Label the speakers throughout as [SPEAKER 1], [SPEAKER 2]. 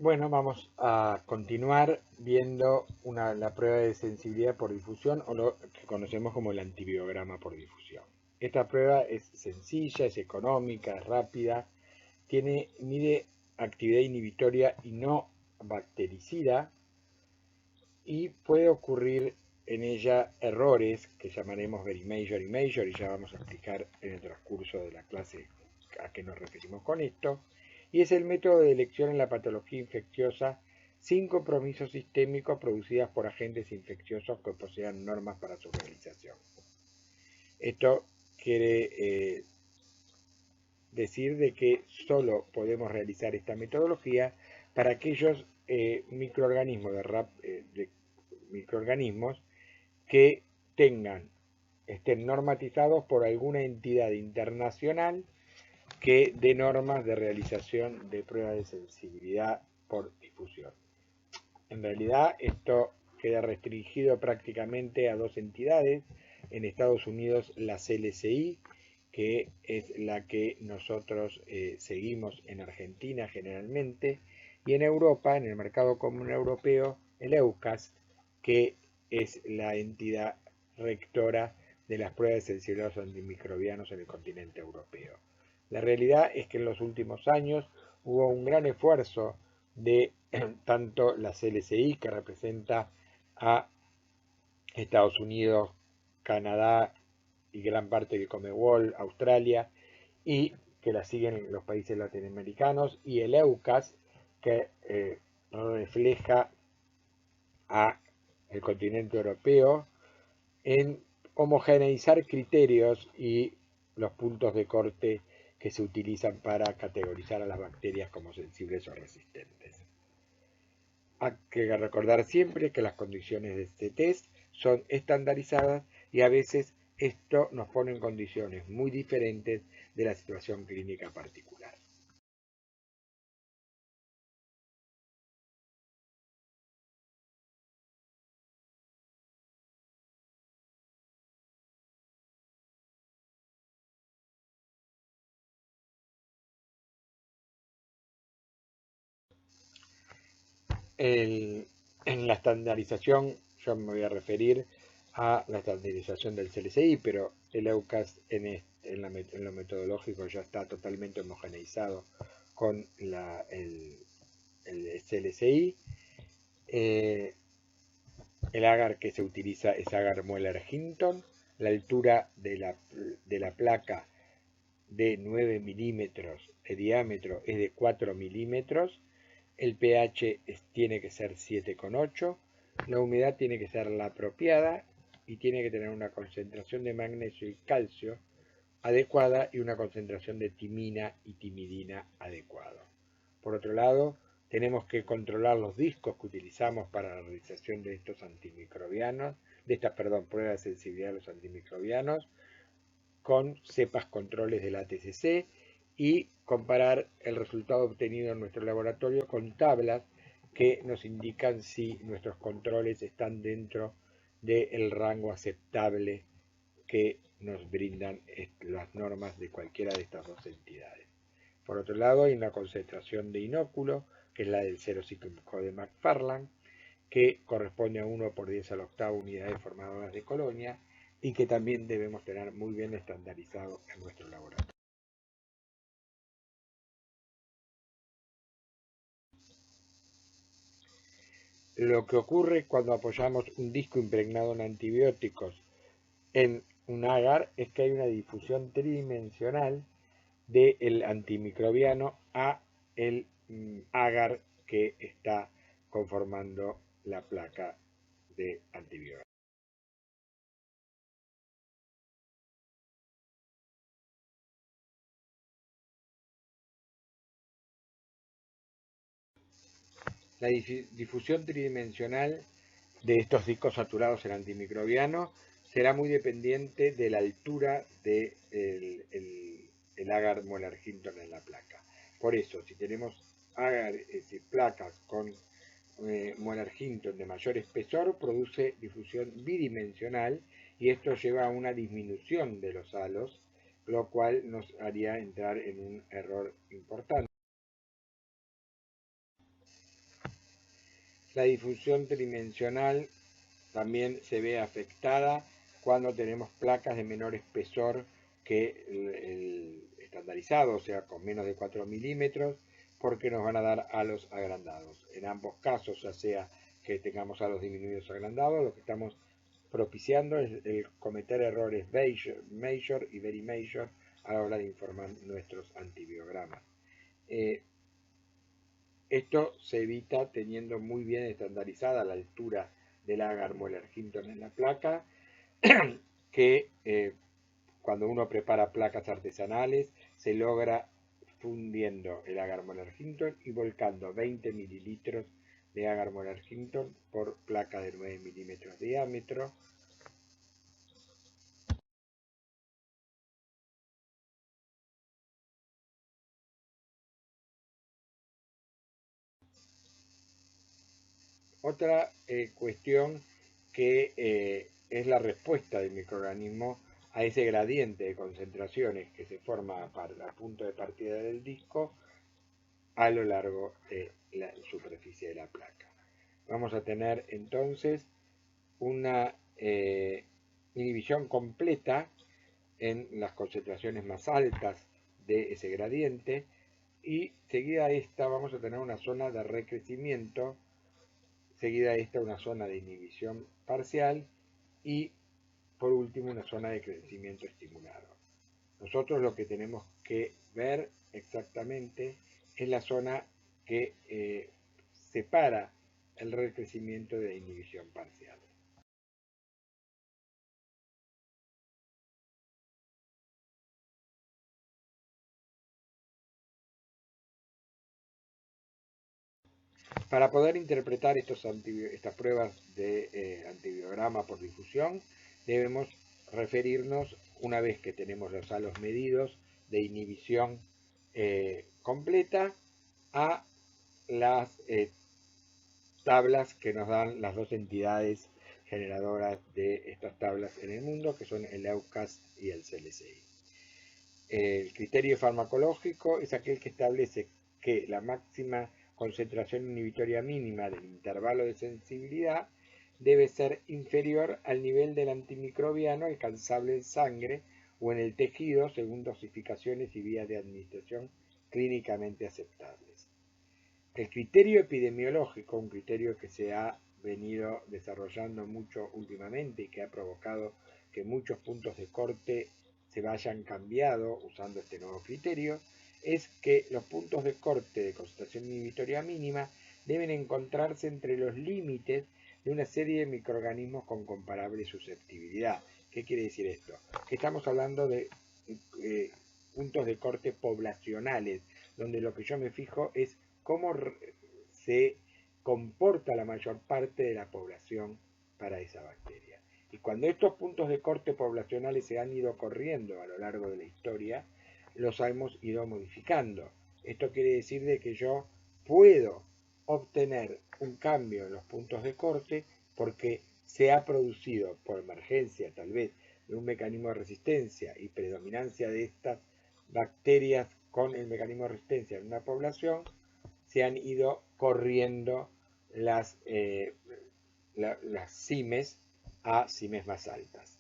[SPEAKER 1] Bueno, vamos a continuar viendo la prueba de sensibilidad por difusión o lo que conocemos como el antibiograma por difusión. Esta prueba es sencilla, es económica, es rápida, mide actividad inhibitoria y no bactericida y puede ocurrir en ella errores que llamaremos very major y major y ya vamos a explicar en el transcurso de la clase a qué nos referimos con esto. Y es el método de elección en la patología infecciosa sin compromiso sistémico producidas por agentes infecciosos que posean normas para su realización. Esto quiere decir de que solo podemos realizar esta metodología para aquellos microorganismos que estén normatizados por alguna entidad internacional que dé normas de realización de pruebas de sensibilidad por difusión. En realidad esto queda restringido prácticamente a dos entidades. En Estados Unidos la CLCI, que es la que nosotros seguimos en Argentina generalmente, y en Europa, en el mercado común europeo, el EUCAST, que es la entidad rectora de las pruebas de sensibilidad a los antimicrobianos en el continente europeo. La realidad es que en los últimos años hubo un gran esfuerzo de tanto la CLCI, que representa a Estados Unidos, Canadá y gran parte de Commonwealth, Australia, y que la siguen los países latinoamericanos, y el EUCAS, que refleja a el continente europeo, en homogeneizar criterios y los puntos de corte que se utilizan para categorizar a las bacterias como sensibles o resistentes. Hay que recordar siempre que las condiciones de este test son estandarizadas y a veces esto nos pone en condiciones muy diferentes de la situación clínica particular. En la estandarización, yo me voy a referir a la estandarización del CLCI, pero el EUCAS en lo metodológico ya está totalmente homogeneizado con el CLCI. El agar que se utiliza es agar Mueller-Hinton. La altura de la placa de 9 milímetros de diámetro es de 4 milímetros. El pH tiene que ser 7,8. La humedad tiene que ser la apropiada y tiene que tener una concentración de magnesio y calcio adecuada y una concentración de timina y timidina adecuada. Por otro lado, tenemos que controlar los discos que utilizamos para la realización de estos antimicrobianos, pruebas de sensibilidad a los antimicrobianos, con cepas controles de la TCC y comparar el resultado obtenido en nuestro laboratorio con tablas que nos indican si nuestros controles están dentro del rango aceptable que nos brindan las normas de cualquiera de estas dos entidades. Por otro lado, hay una concentración de inóculo, que es la del 0,5 de McFarland, que corresponde a 1 por 10 a la octava unidades formadoras de colonia y que también debemos tener muy bien estandarizado en nuestro laboratorio. Lo que ocurre cuando apoyamos un disco impregnado en antibióticos en un agar es que hay una difusión tridimensional del antimicrobiano a el agar que está conformando la placa de antibiótico. La difusión tridimensional de estos discos saturados en antimicrobiano será muy dependiente de la altura del el agar Mueller-Hinton en la placa. Por eso, si tenemos placas con Mueller-Hinton de mayor espesor, produce difusión bidimensional y esto lleva a una disminución de los halos, lo cual nos haría entrar en un error importante. La difusión tridimensional también se ve afectada cuando tenemos placas de menor espesor que el estandarizado, o sea, con menos de 4 milímetros, porque nos van a dar halos agrandados. En ambos casos, ya sea que tengamos halos disminuidos o agrandados, lo que estamos propiciando es el cometer errores major y very major a la hora de informar nuestros antibiogramas. Esto se evita teniendo muy bien estandarizada la altura del agar Moeller-Hinton en la placa, que cuando uno prepara placas artesanales se logra fundiendo el agar Moeller-Hinton y volcando 20 mililitros de agar Moeller-Hinton por placa de 9 milímetros de diámetro. Otra cuestión que es la respuesta del microorganismo a ese gradiente de concentraciones que se forma a punto de partida del disco a lo largo de la superficie de la placa. Vamos a tener entonces una inhibición completa en las concentraciones más altas de ese gradiente y seguida a esta vamos a tener una zona de recrecimiento, seguida a esta una zona de inhibición parcial y por último una zona de crecimiento estimulado. Nosotros lo que tenemos que ver exactamente es la zona que separa el recrecimiento de la inhibición parcial. Para poder interpretar estas pruebas de antibiograma por difusión, debemos referirnos, una vez que tenemos los halos medidos de inhibición completa, a las tablas que nos dan las dos entidades generadoras de estas tablas en el mundo, que son el EUCAS y el CLCI. El criterio farmacológico es aquel que establece que la máxima concentración inhibitoria mínima del intervalo de sensibilidad debe ser inferior al nivel del antimicrobiano alcanzable en sangre o en el tejido según dosificaciones y vías de administración clínicamente aceptables. El criterio epidemiológico, un criterio que se ha venido desarrollando mucho últimamente y que ha provocado que muchos puntos de corte se vayan cambiado usando este nuevo criterio, es que los puntos de corte de concentración inhibitoria mínima deben encontrarse entre los límites de una serie de microorganismos con comparable susceptibilidad. ¿Qué quiere decir esto? Que estamos hablando de puntos de corte poblacionales, donde lo que yo me fijo es cómo se comporta la mayor parte de la población para esa bacteria. Y cuando estos puntos de corte poblacionales se han ido corriendo a lo largo de la historia, los hemos ido modificando. Esto quiere decir de que yo puedo obtener un cambio en los puntos de corte porque se ha producido por emergencia tal vez de un mecanismo de resistencia y predominancia de estas bacterias con el mecanismo de resistencia en una población, se han ido corriendo las CIMES a CIMES más altas.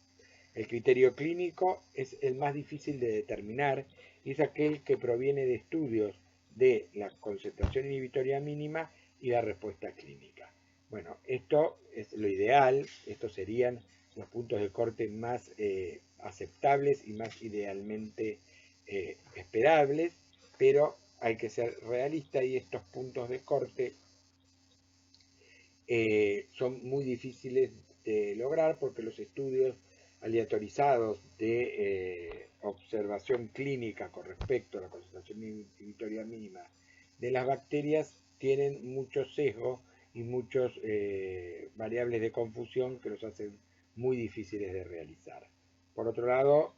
[SPEAKER 1] El criterio clínico es el más difícil de determinar y es aquel que proviene de estudios de la concentración inhibitoria mínima y la respuesta clínica. Bueno, esto es lo ideal, estos serían los puntos de corte más aceptables y más idealmente esperables, pero hay que ser realista y estos puntos de corte son muy difíciles de lograr porque los estudios aleatorizados de observación clínica con respecto a la concentración inhibitoria mínima de las bacterias tienen mucho sesgo y muchas variables de confusión que los hacen muy difíciles de realizar. Por otro lado,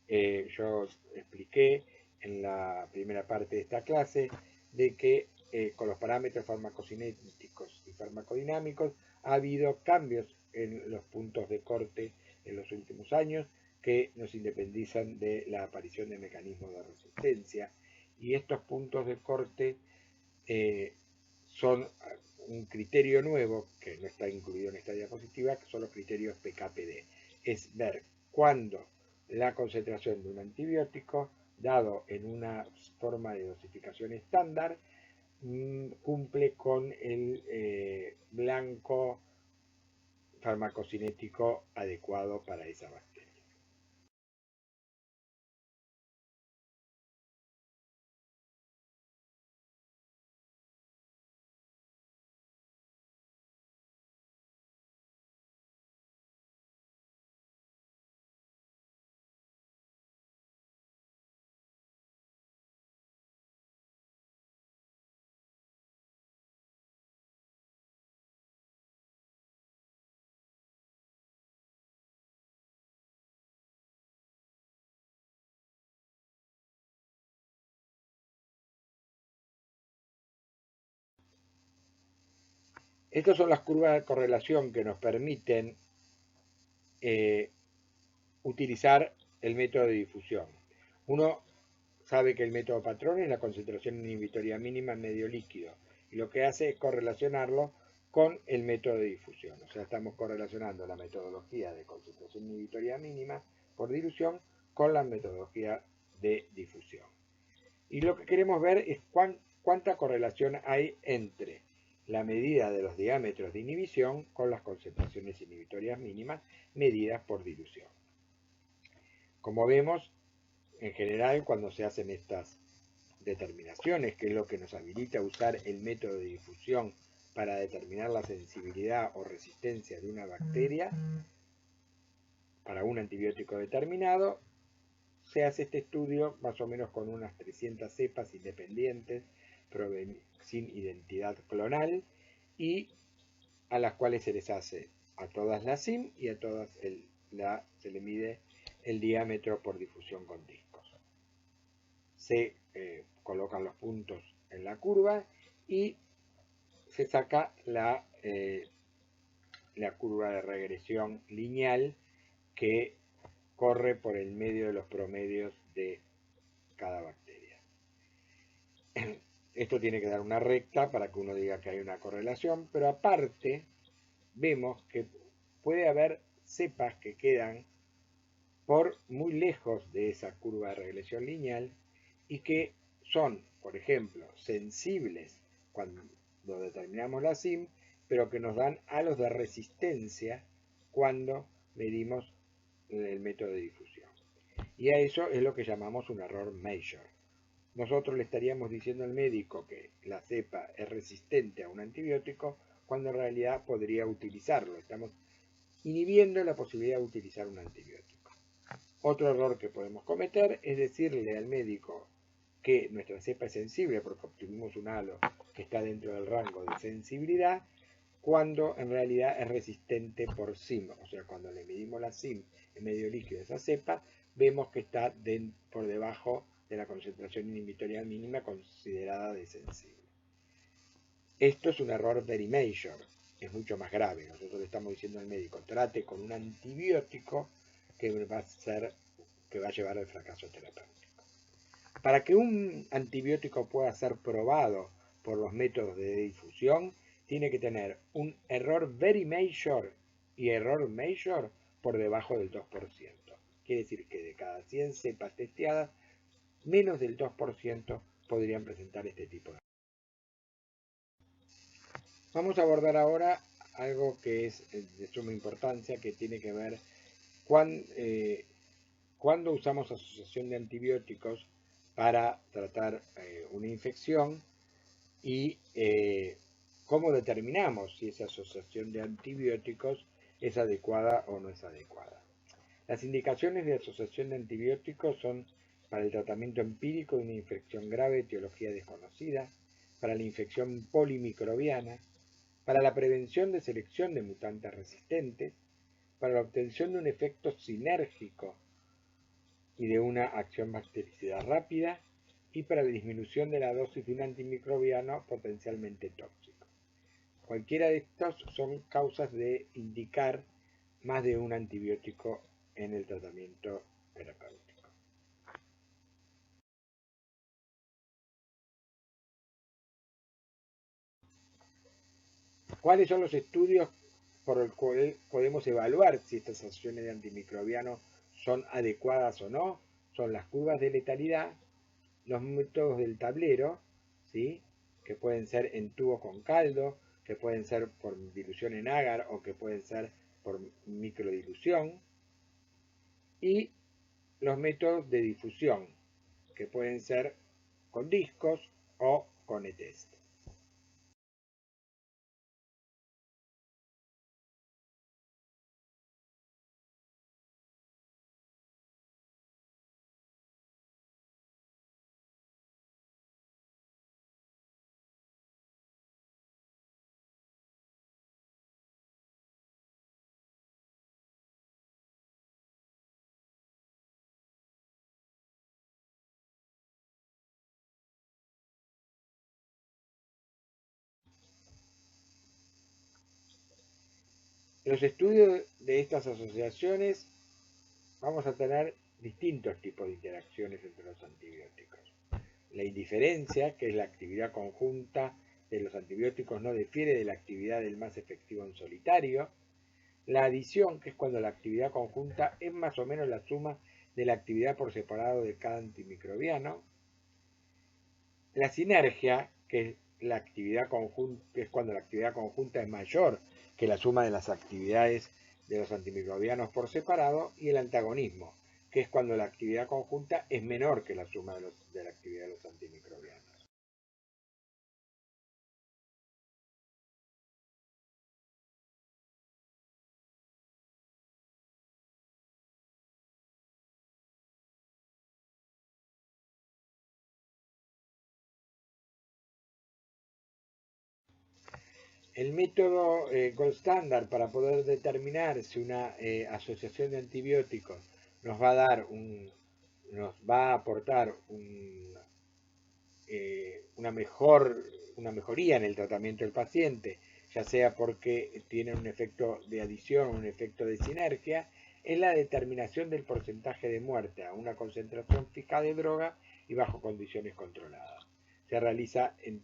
[SPEAKER 1] yo expliqué en la primera parte de esta clase de que con los parámetros farmacocinéticos y farmacodinámicos ha habido cambios en los puntos de corte en los últimos años que nos independizan de la aparición de mecanismos de resistencia y estos puntos de corte son un criterio nuevo que no está incluido en esta diapositiva, que son los criterios PKPD. Es ver cuándo la concentración de un antibiótico, dado en una forma de dosificación estándar, cumple con el blanco farmacocinético adecuado para esa bacteria. Estas son las curvas de correlación que nos permiten utilizar el método de difusión. Uno sabe que el método patrón es la concentración inhibitoria mínima en medio líquido, y lo que hace es correlacionarlo con el método de difusión. O sea, estamos correlacionando la metodología de concentración inhibitoria mínima por dilución con la metodología de difusión. Y lo que queremos ver es cuánta correlación hay entre la medida de los diámetros de inhibición con las concentraciones inhibitorias mínimas medidas por dilución. Como vemos, en general, cuando se hacen estas determinaciones, que es lo que nos habilita a usar el método de difusión para determinar la sensibilidad o resistencia de una bacteria para un antibiótico determinado, se hace este estudio más o menos con unas 300 cepas independientes sin identidad clonal, y a las cuales se les hace a todas la SIM y a todas se le mide el diámetro por difusión con discos. Se colocan los puntos en la curva y se saca la curva de regresión lineal que corre por el medio de los promedios de cada bacteria. Esto tiene que dar una recta para que uno diga que hay una correlación, pero aparte vemos que puede haber cepas que quedan por muy lejos de esa curva de regresión lineal y que son, por ejemplo, sensibles cuando determinamos la SIM, pero que nos dan halos de resistencia cuando medimos el método de difusión. Y a eso es lo que llamamos un error measure. Nosotros le estaríamos diciendo al médico que la cepa es resistente a un antibiótico cuando en realidad podría utilizarlo. Estamos inhibiendo la posibilidad de utilizar un antibiótico. Otro error que podemos cometer es decirle al médico que nuestra cepa es sensible porque obtuvimos un halo que está dentro del rango de sensibilidad, cuando en realidad es resistente por SIM. O sea, cuando le medimos la SIM en medio líquido de esa cepa, vemos que está por debajo de la concentración inhibitoria mínima considerada de sensible. Esto es un error very major, es mucho más grave. Nosotros le estamos diciendo al médico, trate con un antibiótico que va a llevar al fracaso terapéutico. Para que un antibiótico pueda ser probado por los métodos de difusión, tiene que tener un error very major y error major por debajo del 2%. Quiere decir que de cada 100 cepas testeadas, menos del 2% podrían presentar este tipo de... Vamos a abordar ahora algo que es de suma importancia, que tiene que ver cuando usamos asociación de antibióticos para tratar una infección y cómo determinamos si esa asociación de antibióticos es adecuada o no es adecuada. Las indicaciones de asociación de antibióticos son para el tratamiento empírico de una infección grave de etiología desconocida, para la infección polimicrobiana, para la prevención de selección de mutantes resistentes, para la obtención de un efecto sinérgico y de una acción bactericida rápida, y para la disminución de la dosis de un antimicrobiano potencialmente tóxico. Cualquiera de estos son causas de indicar más de un antibiótico en el tratamiento terapéutico. ¿Cuáles son los estudios por los cuales podemos evaluar si estas asociaciones de antimicrobianos son adecuadas o no? Son las curvas de letalidad, los métodos del tablero, ¿sí? Que pueden ser en tubo con caldo, que pueden ser por dilución en agar o que pueden ser por microdilución, y los métodos de difusión, que pueden ser con discos o con e-test. Los estudios de estas asociaciones vamos a tener distintos tipos de interacciones entre los antibióticos. La indiferencia, que es la actividad conjunta de los antibióticos, no difiere de la actividad del más efectivo en solitario. La adición, que es cuando la actividad conjunta es más o menos la suma de la actividad por separado de cada antimicrobiano. La sinergia, que es la actividad conjunta, que es cuando la actividad conjunta es mayor que la suma de las actividades de los antimicrobianos por separado. Y el antagonismo, que es cuando la actividad conjunta es menor que la suma de la actividad de los antimicrobianos. El método gold standard para poder determinar si una asociación de antibióticos nos va a dar nos va a aportar una mejoría en el tratamiento del paciente, ya sea porque tiene un efecto de adición o un efecto de sinergia, es la determinación del porcentaje de muerte a una concentración fija de droga y bajo condiciones controladas. Se realiza en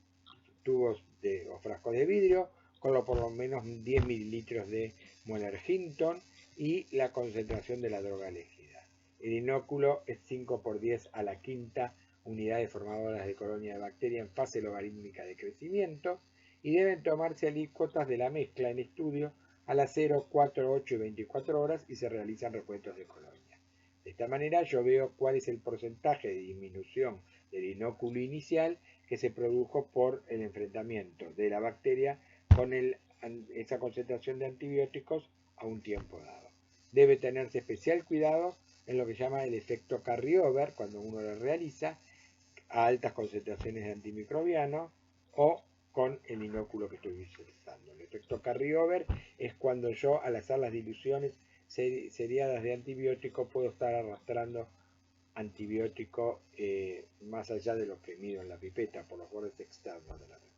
[SPEAKER 1] tubos o frascos de vidrio con por lo menos 10 mililitros de Mueller Hinton y la concentración de la droga elegida. El inóculo es 5 por 10 a la quinta unidades formadoras de colonia de bacteria en fase logarítmica de crecimiento, y deben tomarse alícuotas de la mezcla en estudio a las 0, 4, 8 y 24 horas y se realizan recuentos de colonia. De esta manera yo veo cuál es el porcentaje de disminución del inóculo inicial que se produjo por el enfrentamiento de la bacteria con esa concentración de antibióticos a un tiempo dado. Debe tenerse especial cuidado en lo que se llama el efecto carryover cuando uno lo realiza a altas concentraciones de antimicrobianos o con el inóculo que estoy visualizando. El efecto carryover es cuando yo, al hacer las diluciones seriadas de antibiótico, puedo estar arrastrando antibiótico más allá de lo que mido en la pipeta, por los bordes externos de la pipeta.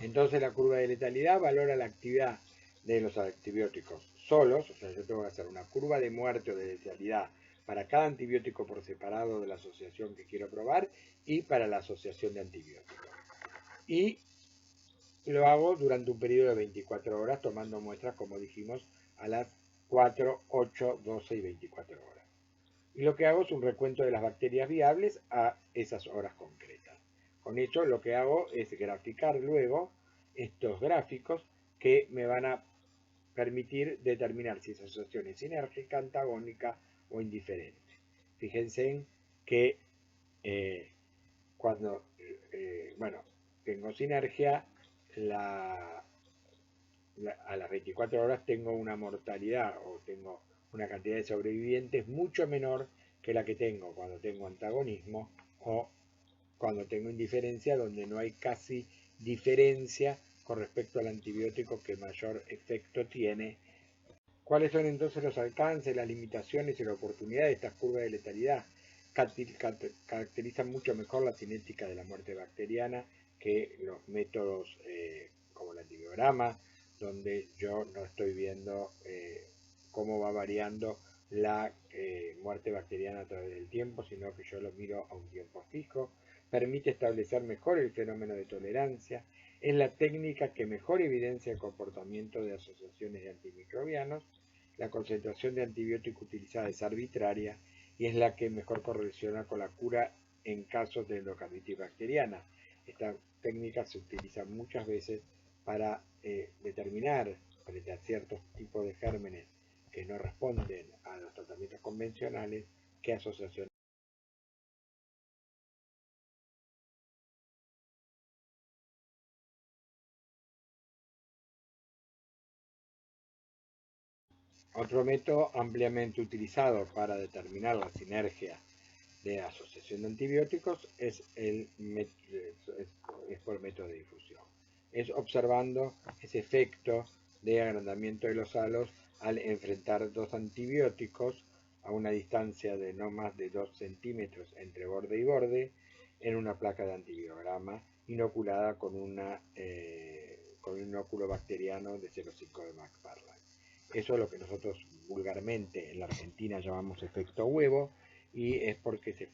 [SPEAKER 1] Entonces la curva de letalidad valora la actividad de los antibióticos solos, o sea, yo tengo que hacer una curva de muerte o de letalidad para cada antibiótico por separado de la asociación que quiero probar y para la asociación de antibióticos. Y lo hago durante un periodo de 24 horas tomando muestras, como dijimos, a las 4, 8, 12 y 24 horas. Y lo que hago es un recuento de las bacterias viables a esas horas concretas. Con ello lo que hago es graficar luego estos gráficos que me van a permitir determinar si esa asociación es sinérgica, antagónica o indiferente. Fíjense en que cuando tengo sinergia, a las 24 horas tengo una mortalidad o tengo una cantidad de sobrevivientes mucho menor que la que tengo cuando tengo antagonismo o cuando tengo indiferencia, donde no hay casi diferencia con respecto al antibiótico que mayor efecto tiene. ¿Cuáles son entonces los alcances, las limitaciones y las oportunidades de estas curvas de letalidad? Caracterizan mucho mejor la cinética de la muerte bacteriana que los métodos como el antibiograma, donde yo no estoy viendo cómo va variando la muerte bacteriana a través del tiempo, sino que yo lo miro a un tiempo fijo. Permite establecer mejor el fenómeno de tolerancia. Es la técnica que mejor evidencia el comportamiento de asociaciones de antimicrobianos. La concentración de antibiótico utilizada es arbitraria y es la que mejor correlaciona con la cura en casos de endocarditis bacteriana. Esta técnica se utiliza muchas veces para determinar frente a ciertos tipos de gérmenes que no responden a los tratamientos convencionales qué asociación. Otro método ampliamente utilizado para determinar la sinergia de asociación de antibióticos es por método de difusión. Es observando ese efecto de agrandamiento de los halos al enfrentar dos antibióticos a una distancia de no más de 2 centímetros entre borde y borde en una placa de antibiograma inoculada con un inóculo bacteriano de 0,5 de McFarland. Eso es lo que nosotros vulgarmente en la Argentina llamamos efecto huevo, y es porque se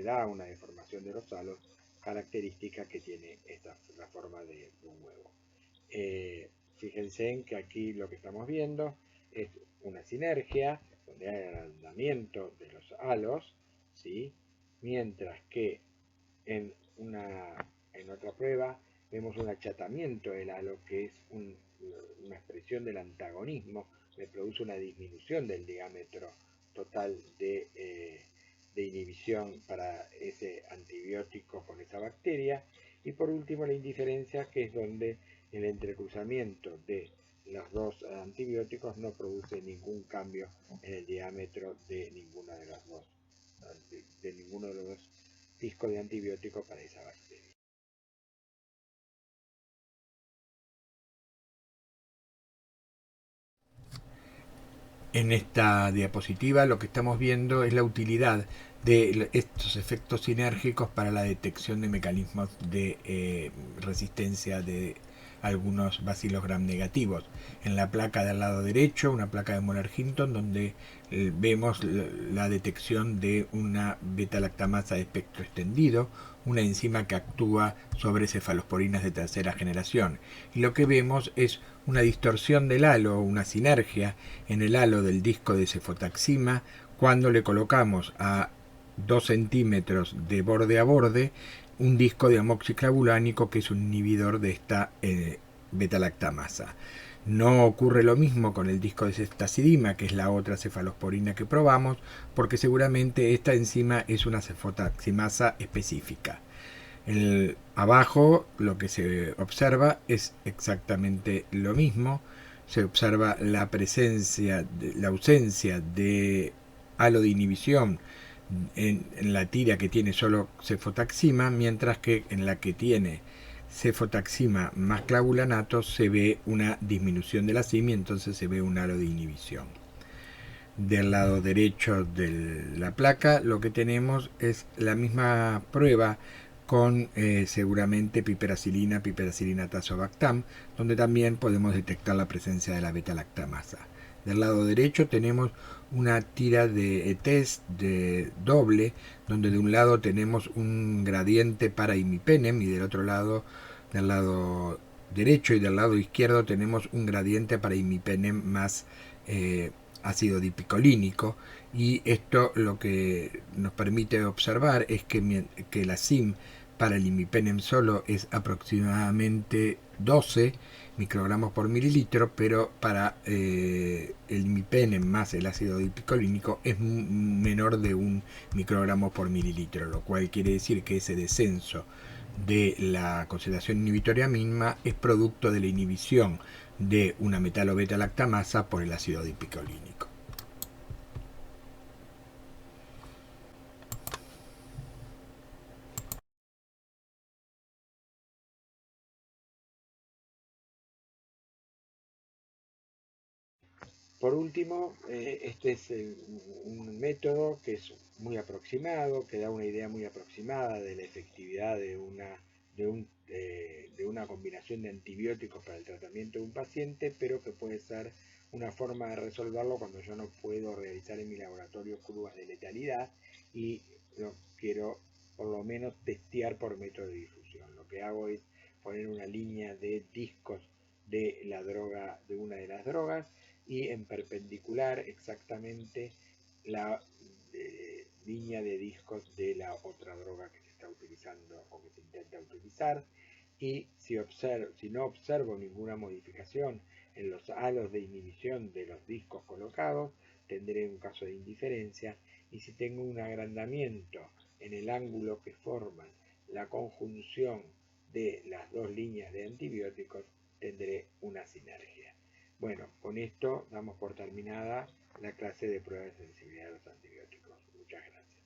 [SPEAKER 1] da una deformación de los halos característica que tiene la forma de un huevo. Fíjense en que aquí lo que estamos viendo es una sinergia donde hay agrandamiento de los halos, ¿sí? Mientras que en otra prueba vemos un achatamiento del halo, que es una expresión del antagonismo, me produce una disminución del diámetro total de inhibición para ese antibiótico con esa bacteria. Y por último la indiferencia, que es donde el entrecruzamiento de los dos antibióticos no produce ningún cambio en el diámetro de ninguno de los dos discos de antibiótico para esa bacteria. En esta diapositiva lo que estamos viendo es la utilidad de estos efectos sinérgicos para la detección de mecanismos de resistencia de algunos bacilos gram negativos. En la placa del lado derecho, una placa de Moller-Hinton, donde vemos la detección de una beta-lactamasa de espectro extendido, una enzima que actúa sobre cefalosporinas de tercera generación. Y lo que vemos es una distorsión del halo, una sinergia en el halo del disco de cefotaxima cuando le colocamos a 2 centímetros de borde a borde un disco de amoxiclavulánico, que es un inhibidor de esta beta-lactamasa. No ocurre lo mismo con el disco de ceftazidima, que es la otra cefalosporina que probamos, porque seguramente esta enzima es una cefotaximasa específica. Abajo lo que se observa es exactamente lo mismo. Se observa la ausencia de halo de inhibición en la tira que tiene solo cefotaxima, mientras que en la que tiene cefotaxima más clavulanato se ve una disminución de la CIM y entonces se ve un halo de inhibición. Del lado derecho de la placa lo que tenemos es la misma prueba con seguramente piperacilina tazobactam, donde también podemos detectar la presencia de la beta-lactamasa. Del lado derecho tenemos una tira de test de doble, donde de un lado tenemos un gradiente para imipenem y del otro lado, del lado derecho y del lado izquierdo, tenemos un gradiente para imipenem más ácido dipicolínico, y esto lo que nos permite observar es que la CIM para el imipenem solo es aproximadamente 12 microgramos por mililitro, pero para el imipenem más el ácido dipicolínico es menor de 1 microgramo por mililitro, lo cual quiere decir que ese descenso de la concentración inhibitoria mínima es producto de la inhibición de una metalo-beta-lactamasa por el ácido dipicolínico. Por último, este es un método que es muy aproximado, que da una idea muy aproximada de la efectividad de una combinación de antibióticos para el tratamiento de un paciente, pero que puede ser una forma de resolverlo cuando yo no puedo realizar en mi laboratorio curvas de letalidad y lo quiero por lo menos testear por método de difusión. Lo que hago es poner una línea de discos de la droga, de una de las drogas, y en perpendicular exactamente la línea de discos de la otra droga que se está utilizando o que se intenta utilizar. Y si no observo ninguna modificación en los halos de inhibición de los discos colocados, tendré un caso de indiferencia, y si tengo un agrandamiento en el ángulo que forman la conjunción de las dos líneas de antibióticos, tendré una sinergia. Bueno, con esto damos por terminada la clase de pruebas de sensibilidad a los antibióticos. Muchas gracias.